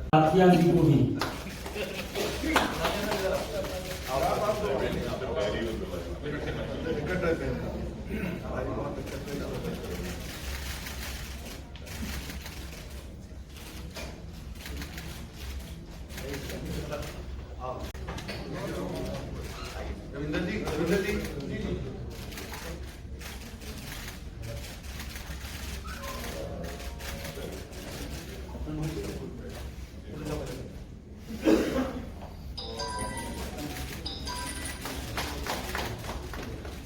साथिया जी को भी रविंदर जी, रविंदर जी,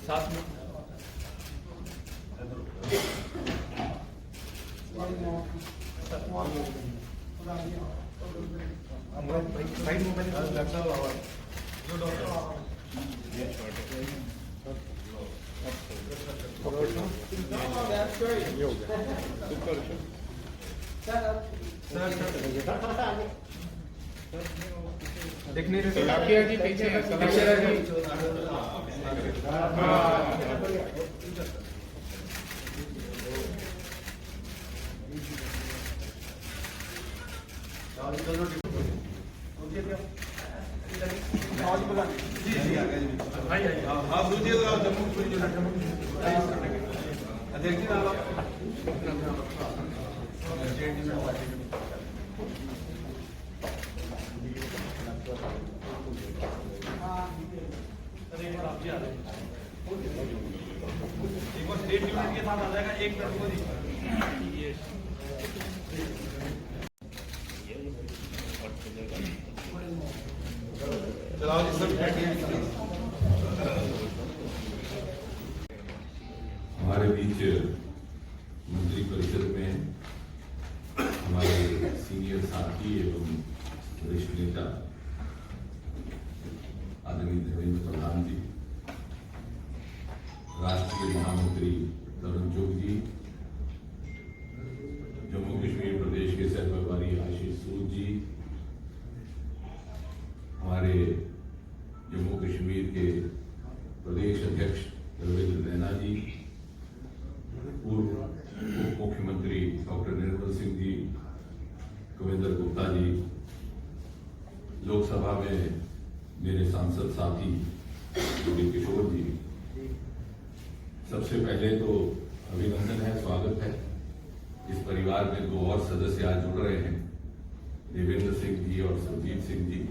साथ में साइड मोबाइल देखने जी पीछे एक हमारे बीच मंत्री परिषद में हमारे सीनियर साथी एवं वरिष्ठ नेता आदरणीय धर्मेंद्र प्रधान जी, राष्ट्रीय महामंत्री तरुण चुग जी, जम्मू कश्मीर प्रदेश के सह प्रभारी आशीष सूद जी, हमारे जम्मू कश्मीर के प्रदेश अध्यक्ष रविंद्र नैना जी, पूर्व उप मुख्यमंत्री डॉक्टर निर्मल सिंह जी, कविंदर गुप्ता जी, लोकसभा में मेरे सांसद साथी जोड़ी किशोर जी, सबसे पहले तो अभिनंदन है, स्वागत है। इस परिवार में दो और सदस्य आज जुड़ रहे हैं, देवेंद्र सिंह जी और सुरजीत सिंह जी।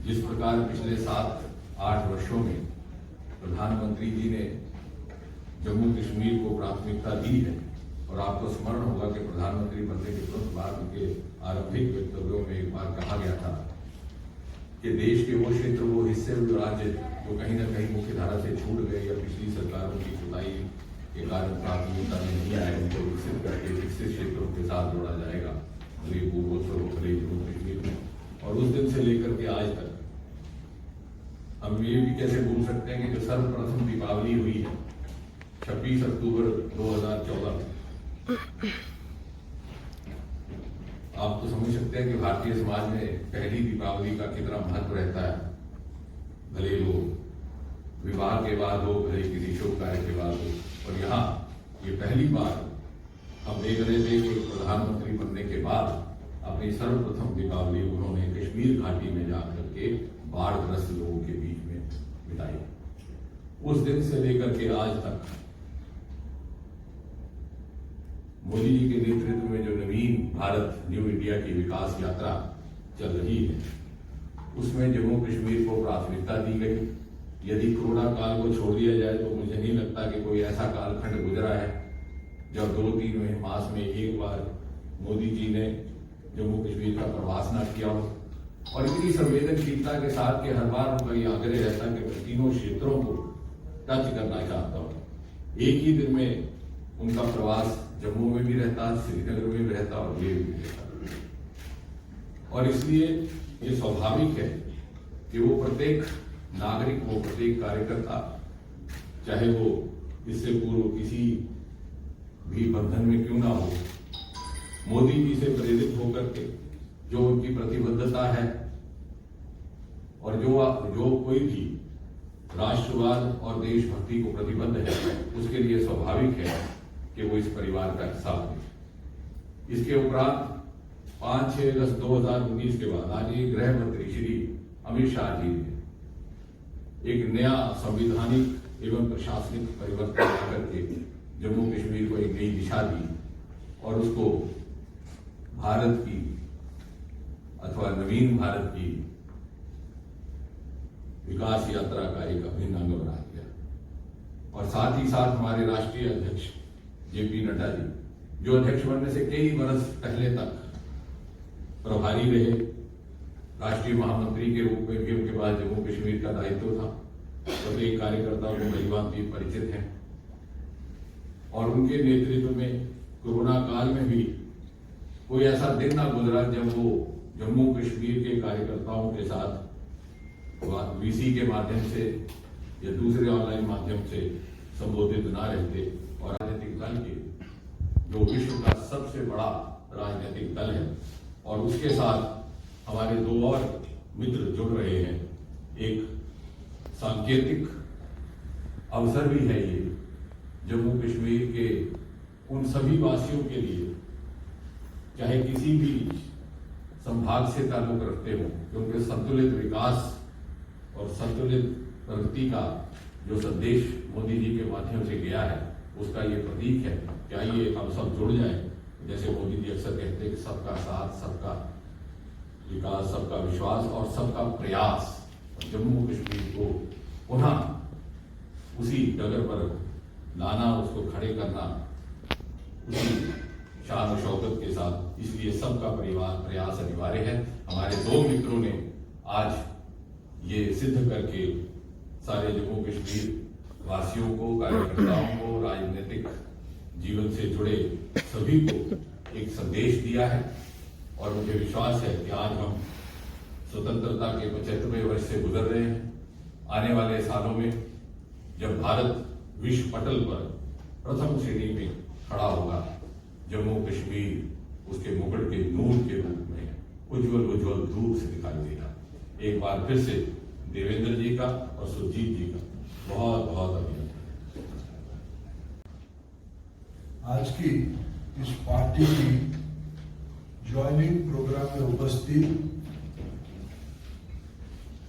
जिस प्रकार पिछले 7-8 वर्षों में प्रधानमंत्री जी ने जम्मू कश्मीर को प्राथमिकता दी है, और आपको स्मरण होगा कि प्रधानमंत्री बनने के तुरंत बाद उनके आरंभिक वक्तव्यों में एक बार कहा गया था कि देश के वो क्षेत्र, वो हिस्से, वो राज्य जो कहीं ना कहीं मुख्य धारा से छूट गए या पिछली सरकारों की खुदाई के कारण प्राथमिकता में नहीं आए, उनको विकसित करके विकसित क्षेत्रों के साथ जोड़ा जाएगा, भले पूर्वोत्तर हो, भले जम्मू कश्मीर में। और उस दिन से लेकर के आज तक हम ये भी कैसे भूल सकते हैं कि जो सर्वप्रथम दीपावली हुई है 26 अक्टूबर 2014 में, आप तो समझ सकते हैं कि भारतीय समाज में पहली दीपावली का कितना महत्व रहता है। भले वो विवाह के बाद हो, भले किसी शुभ कार्य के बाद हो, और यहाँ ये पहली बार हम देख रहे थे कि प्रधानमंत्री बनने के बाद अपनी सर्वप्रथम दीपावली उन्होंने कश्मीर घाटी में जाकर के बाढ़ग्रस्त लोगों के बीच में बिताई। उस दिन से लेकर के आज तक मोदी जी के नेतृत्व में जो नवीन भारत, न्यू इंडिया की विकास यात्रा चल रही है, उसमें जम्मू कश्मीर को प्राथमिकता दी गई। यदि कोरोना काल को छोड़ दिया जाए तो मुझे नहीं लगता कि कोई ऐसा कालखंड गुजरा है जब 2-3 मास में एक बार मोदी जी ने जम्मू कश्मीर का प्रवास ना किया हो, और इतनी संवेदनशीलता के साथ कि हर बार उनका ये आग्रह रहता है कि मैं तीनों क्षेत्रों को टच करना चाहता हूँ। एक ही दिन में उनका प्रवास जम्मू में भी रहता, श्रीनगर में भी रहता और लेह भी रहता, और इसलिए ये स्वाभाविक है कि वो प्रत्येक नागरिक, वो प्रत्येक कार्यकर्ता, चाहे वो इससे पूर्व किसी भी बंधन में क्यों ना हो, मोदी जी से प्रेरित होकर के जो उनकी प्रतिबद्धता है और जो कोई भी राष्ट्रवाद और देशभक्ति को प्रतिबद्ध है, उसके लिए स्वाभाविक है कि वो इस परिवार का हिस्सा बने। इसके उपरांत 5-6 अगस्त 2019 के बाद आज ये गृह मंत्री श्री अमित शाह जी ने एक नया संवैधानिक एवं प्रशासनिक परिवर्तन करके जम्मू कश्मीर को एक नई दिशा दी और उसको भारत की अथवा नवीन भारत की विकास यात्रा का एक अभिन्न अंग बना दिया। और साथ ही साथ हमारे राष्ट्रीय अध्यक्ष जेपी नड्डा जी, जो अध्यक्ष बनने से कई वर्ष पहले तक प्रभारी रहे, राष्ट्रीय महामंत्री के रूप में भी उनके पास जम्मू कश्मीर का दायित्व था, प्रत्येक कार्यकर्ता को भलीभांति परिचित है, और उनके नेतृत्व में कोरोना काल में भी कोई ऐसा दिन ना गुजरा जब वो जम्मू कश्मीर के कार्यकर्ताओं के साथ वीसी के माध्यम से या दूसरे ऑनलाइन माध्यम से संबोधित ना रहते। और राजनीतिक दल के जो विश्व का सबसे बड़ा राजनीतिक दल है और उसके साथ हमारे दो और मित्र जुड़ रहे हैं, एक सांकेतिक अवसर भी है ये जम्मू कश्मीर के उन सभी वासियों के लिए, चाहे किसी भी संभाग से ताल्लुक रखते हो, क्योंकि संतुलित विकास और संतुलित प्रगति का जो संदेश मोदी जी के माध्यम से गया है, उसका ये प्रतीक है कि आइए हम सब जुड़ जाएं। जैसे मोदी जी अक्सर कहते हैं कि सबका साथ, सबका विकास, सबका विश्वास और सबका प्रयास। जम्मू कश्मीर को पुनः उसी डगर पर लाना, उसको खड़े करना, उसी शान और शौकत के साथ, इसलिए सबका परिवार प्रयास अनिवार्य है। हमारे दो मित्रों ने आज ये सिद्ध करके सारे जम्मू कश्मीर वासियों को, कार्यकर्ताओं को, राजनीतिक जीवन से जुड़े सभी को एक संदेश दिया है। और मुझे विश्वास है कि आज हम स्वतंत्रता के 75वें वर्ष से गुजर रहे हैं। आने वाले सालों में जब भारत विश्व पटल पर प्रथम श्रेणी में खड़ा होगा, जम्मू कश्मीर उसके मुकुट के नूर के रूप में उज्जवल उज्जवल धूप से दिखाई देगा। एक बार फिर से देवेंद्र जी का और सुरजीत जी का बहुत बहुत अभिनंदन। आज की इस पार्टी की ज्वाइनिंग प्रोग्राम में उपस्थित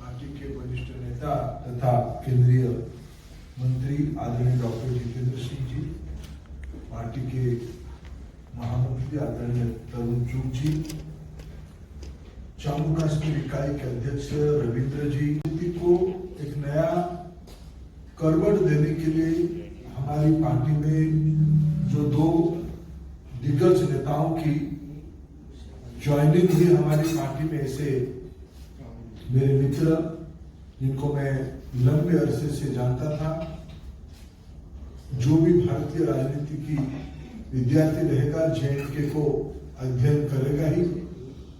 पार्टी के वरिष्ठ नेता तथा केंद्रीय मंत्री आदरणीय डॉक्टर जितेंद्र सिंह जी, पार्टी के महामंत्री आदरणीय तरुण चुग जी, जम्मू कश्मीर इकाई के अध्यक्ष रविंद्र जी को एक नया करवट देने के लिए हमारी पार्टी में जो दो दिग्गज नेताओं की ज्वाइनिंग हुई हमारी पार्टी में, ऐसे मेरे मित्र जिनको मैं लंबे अरसे से जानता था, जो भी भारतीय राजनीति की विद्यार्थी रहेगा JNK को अध्ययन करेगा ही,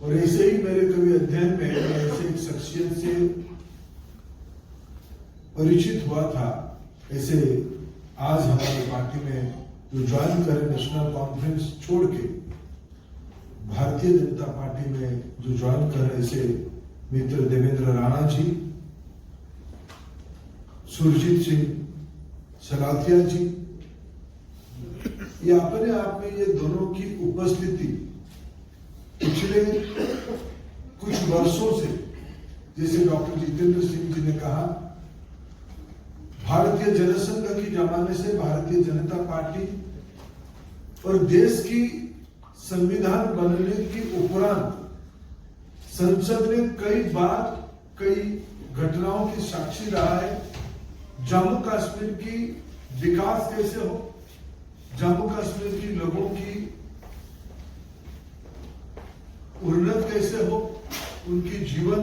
और ऐसे ही मेरे कभी अध्ययन में ऐसे एक शख्सियत से परिचित हुआ था। ऐसे आज हमारी पार्टी में जो ज्वाइन करे नेशनल कॉन्फ्रेंस छोड़ के भारतीय जनता पार्टी में जो ज्वाइन कर रहे, ऐसे मित्र देवेंद्र राणा जी, सुरजीत सिंह सलाथिया जी, ये अपने आप में ये दोनों की उपस्थिति पिछले कुछ वर्षों से, जैसे डॉक्टर जितेंद्र सिंह जी ने कहा, भारतीय जनसंघ की जमाने से भारतीय जनता पार्टी और देश की संविधान बनने के उपरांत संसद ने कई बार कई घटनाओं की साक्षी रहा है। जम्मू कश्मीर की विकास कैसे हो, जम्मू कश्मीर की लोगों की उन्नत कैसे हो, उनकी जीवन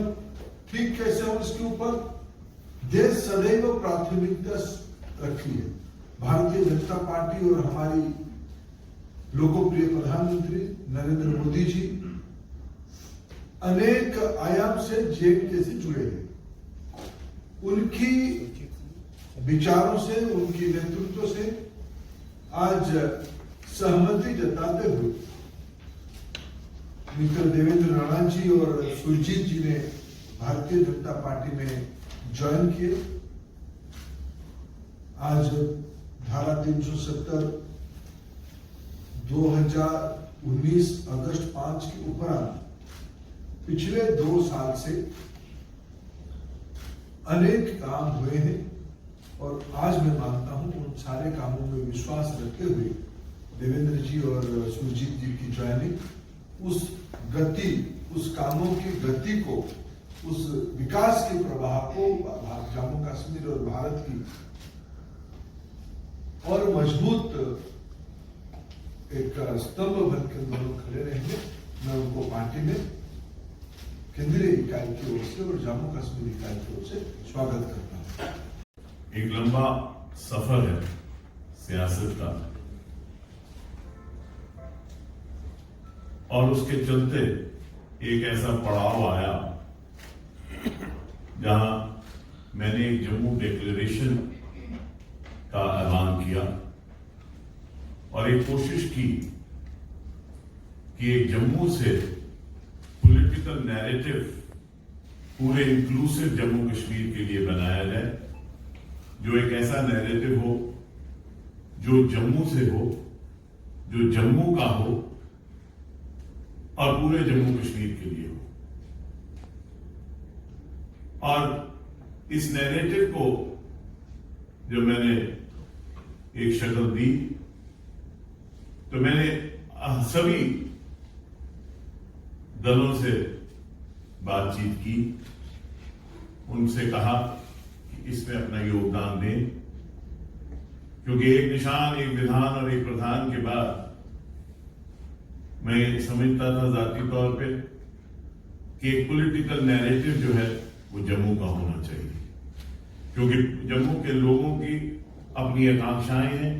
ठीक कैसे हो, इसके ऊपर देश सदैव प्राथमिकता रखी है। भारतीय जनता पार्टी और हमारी लोकप्रिय प्रधानमंत्री नरेंद्र मोदी जी अनेक आयाम से जेएनके से जुड़े हैं। उनकी विचारों से, उनकी नेतृत्व से आज सहमति जताते हुए मित्र देवेंद्र राणा जी और सुरजीत जी ने भारतीय जनता पार्टी में ज्वाइन किए। आज धारा 370 2019 अगस्त 5 के उपरांत पिछले 2 साल से अनेक काम हुए हैं और आज मैं मानता हूं उन सारे कामों में विश्वास रखते हुए देवेंद्र जी और सुरजीत जी की ज्वाइनिंग उस गति, उस कामों की गति को, उस विकास के प्रवाह को जम्मू कश्मीर और भारत की और मजबूत एक स्तंभ बनकर दोनों खड़े रहेंगे। मैं उनको पार्टी में केंद्रीय इकाई की ओर से और जम्मू कश्मीर इकाई की ओर से स्वागत करता हूं। एक लंबा सफर है सियासत का और उसके चलते एक ऐसा पड़ाव आया जहां मैंने एक जम्मू डिक्लेरेशन का ऐलान किया और एक कोशिश की कि एक जम्मू से पॉलिटिकल नैरेटिव पूरे इंक्लूसिव जम्मू कश्मीर के लिए बनाया जाए, जो एक ऐसा नैरेटिव हो जो जम्मू से हो, जो जम्मू का हो और पूरे जम्मू कश्मीर के लिए हो। और इस नैरेटिव को जब मैंने एक शक्ल दी तो मैंने सभी दलों से बातचीत की, उनसे कहा कि इसमें अपना योगदान दें, क्योंकि एक निशान, एक विधान और एक प्रधान के बाद मैं समझता था जाती तौर पे कि एक पॉलिटिकल नैरेटिव जो है वो जम्मू का होना चाहिए, क्योंकि जम्मू के लोगों की अपनी आकांक्षाएं हैं,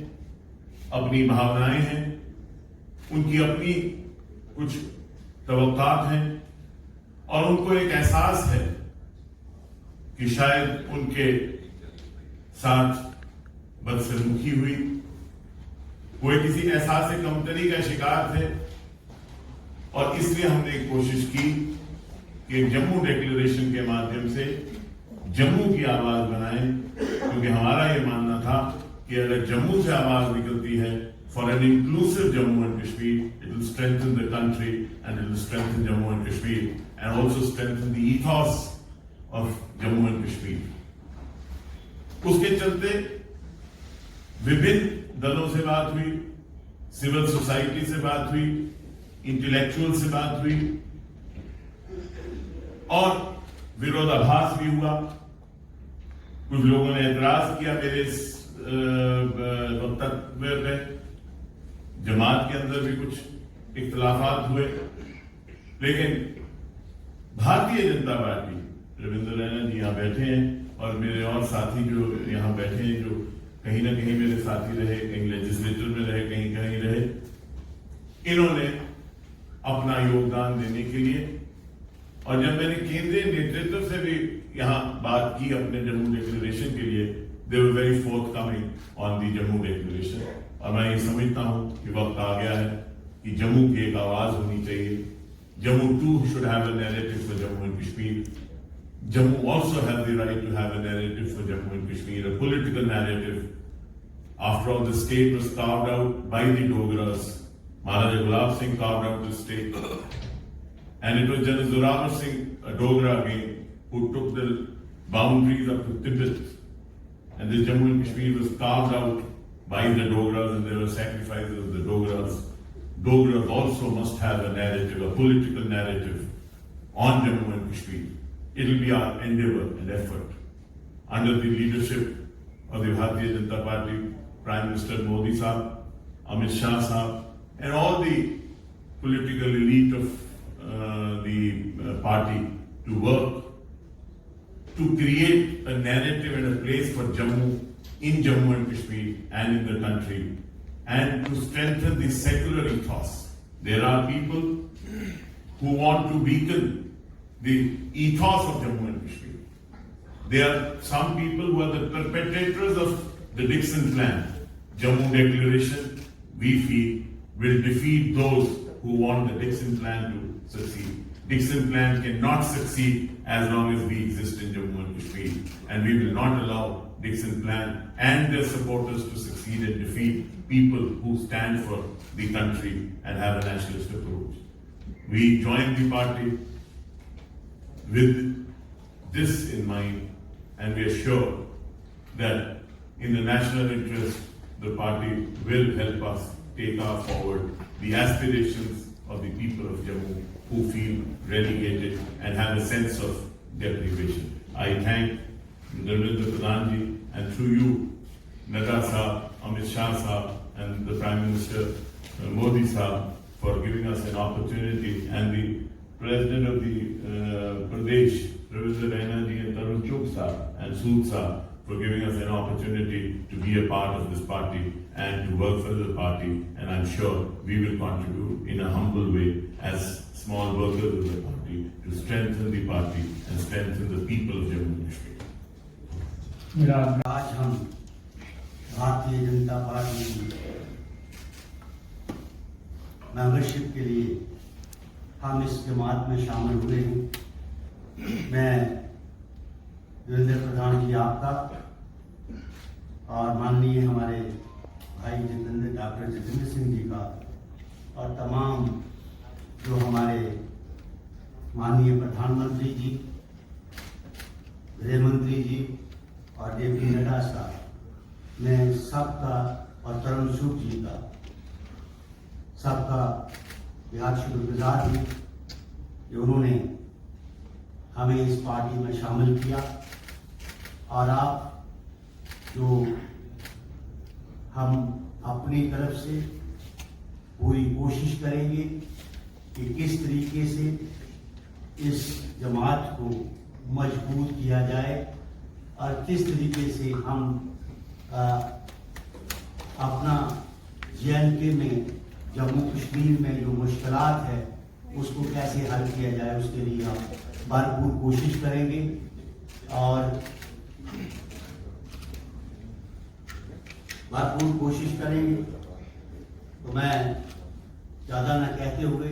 अपनी भावनाएं हैं, उनकी अपनी कुछ तवक्कात हैं और उनको एक एहसास है कि शायद उनके साथ बदसलूकी हुई, वो किसी एहसास कमतरी का शिकार थे। और इसलिए हमने एक कोशिश की कि जम्मू डिक्लेरेशन के माध्यम से जम्मू की आवाज बनाएं, क्योंकि हमारा ये मानना था कि अगर जम्मू से आवाज निकलती है for an inclusive Jammu and Kashmir, it will strengthen the country and it will strengthen Jammu and Kashmir and also strengthen the ईथॉस of Jammu and Kashmir. उसके चलते विभिन्न दलों से बात हुई, सिविल सोसाइटी से बात हुई, इंटेलेक्चुअल से बात हुई और विरोधाभास भी हुआ। कुछ लोगों ने एतराज किया मेरे इस वक्तव्य पे, जमात के अंदर भी कुछ इख्तिलाफात हुए, लेकिन भारतीय जनता पार्टी, रविंद्र रैना जी यहाँ बैठे हैं और मेरे और साथी जो यहाँ बैठे हैं, जो कहीं ना कहीं मेरे साथी रहे, कहीं लेजिस्लेचर में रहे, कहीं कहीं रहे, इन्होंने अपना योगदान देने के लिए, और जब मैंने केंद्रीय नेतृत्व से भी यहाँ बात की अपने जम्मू डिक्लेरेशन के लिए, they were very forthcoming on the Jammu declaration. और मैं ये समझता हूँ कि वक्त आ गया है कि जम्मू की एक आवाज होनी चाहिए। Jammu too should have a narrative for Jammu and Kashmir. Jammu also has the right to have a narrative for Jammu and Kashmir, a political narrative. After all, the state was carved out by the Dogras. Maharaja Gulab Singh carved out the state. And it was General Zorawar Singh, a Dogra again, who took the boundaries up to Tibet. And this Jammu and Kashmir was carved out by the Dogras, and there were sacrifices of the Dogras. Dogras also must have a narrative, a political narrative on Jammu and Kashmir. It will be our endeavor and effort under the leadership of the Bharatiya Janata Party, Prime Minister Modi Sahab, Amit Shah Sahab, and all the political elite of the party to work to create a narrative and a place for Jammu in Jammu and Kashmir and in the country, and to strengthen the secular ethos. There are people who want to weaken the ethos of Jammu and Kashmir. There are some people who are the perpetrators of the Dixon Plan. Jammu Declaration, we feel, will defeat those who want the Dixon Plan to succeed. Dixon Plan cannot succeed as long as we exist in Jammu and Kashmir, and we will not allow Dixon Plan and their supporters to succeed and defeat people who stand for the country and have a nationalist approach. We joined the party with this in mind, and we are sure that in the national interest, the party will help us take forward the aspirations of the people of Jammu who feel relegated and have a sense of deprivation. I thank Narendra Pradhan ji, and through you, Nadda Sahab, Amit Shah Sahab, and the Prime Minister Modi Sahab for giving us an opportunity, and the President of the Pradesh, Ravindra Raina ji, and Tarun Chugh Sahab, and Sood Sahab for giving us an opportunity to be a part of this party and to work for the party, and I'm sure we will contribute in a humble way as small workers of the party to strengthen the party and strengthen the people of Jammu and Kashmir. आज हम Bharatiya Janata party की membership के लिए हम इस जमात में शामिल हुए हैं। मैं वीरेंद्र प्रधान जी आपका और माननीय हमारे भाई डॉक्टर जितेंद्र सिंह जी का और तमाम जो हमारे माननीय प्रधानमंत्री जी, गृह मंत्री जी और जेपी नड्डा साहब, मैं सबका और तरुण चुग जी का सबका बेहद शुक्रगुजार हूँ कि उन्होंने हमें इस पार्टी में शामिल किया। और आप जो हम अपनी तरफ से पूरी कोशिश करेंगे कि किस तरीके से इस जमात को मजबूत किया जाए और किस तरीके से हम अपना JNK में, जम्मू कश्मीर में जो मुश्किलात है उसको कैसे हल किया जाए, उसके लिए हम भरपूर कोशिश करेंगे। और भरपूर कोशिश करेंगे तो मैं ज़्यादा न कहते हुए,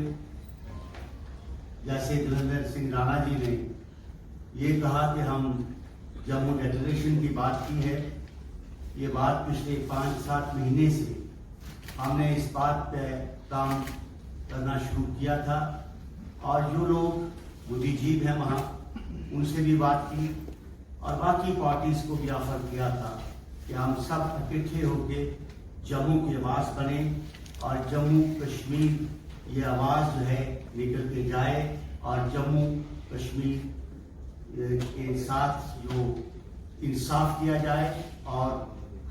जैसे देवेंद्र सिंह राणा जी ने ये कहा कि हम जम्मू डिक्लेरेशन की बात की है, ये बात पिछले 5-7 महीने से हमने इस बात पे काम करना शुरू किया था और जो लोग बुद्धिजीवी हैं वहाँ उनसे भी बात की और बाकी पार्टीज को भी ऑफर किया था कि हम सब इकट्ठे होकर जम्मू की आवाज़ बने और जम्मू कश्मीर ये आवाज़ जो है निकल के जाए और जम्मू कश्मीर के साथ जो इंसाफ किया जाए और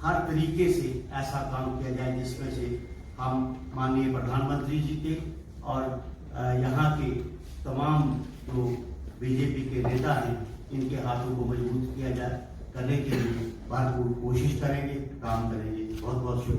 हर तरीके से ऐसा काम किया जाए जिसमें से हम माननीय प्रधानमंत्री जी के और यहाँ के तमाम जो बीजेपी के नेता हैं इनके हाथों को मजबूत किया जाए, करने के लिए भरपूर कोशिश करेंगे, काम करेंगे। बहुत बहुत शुक्रिया।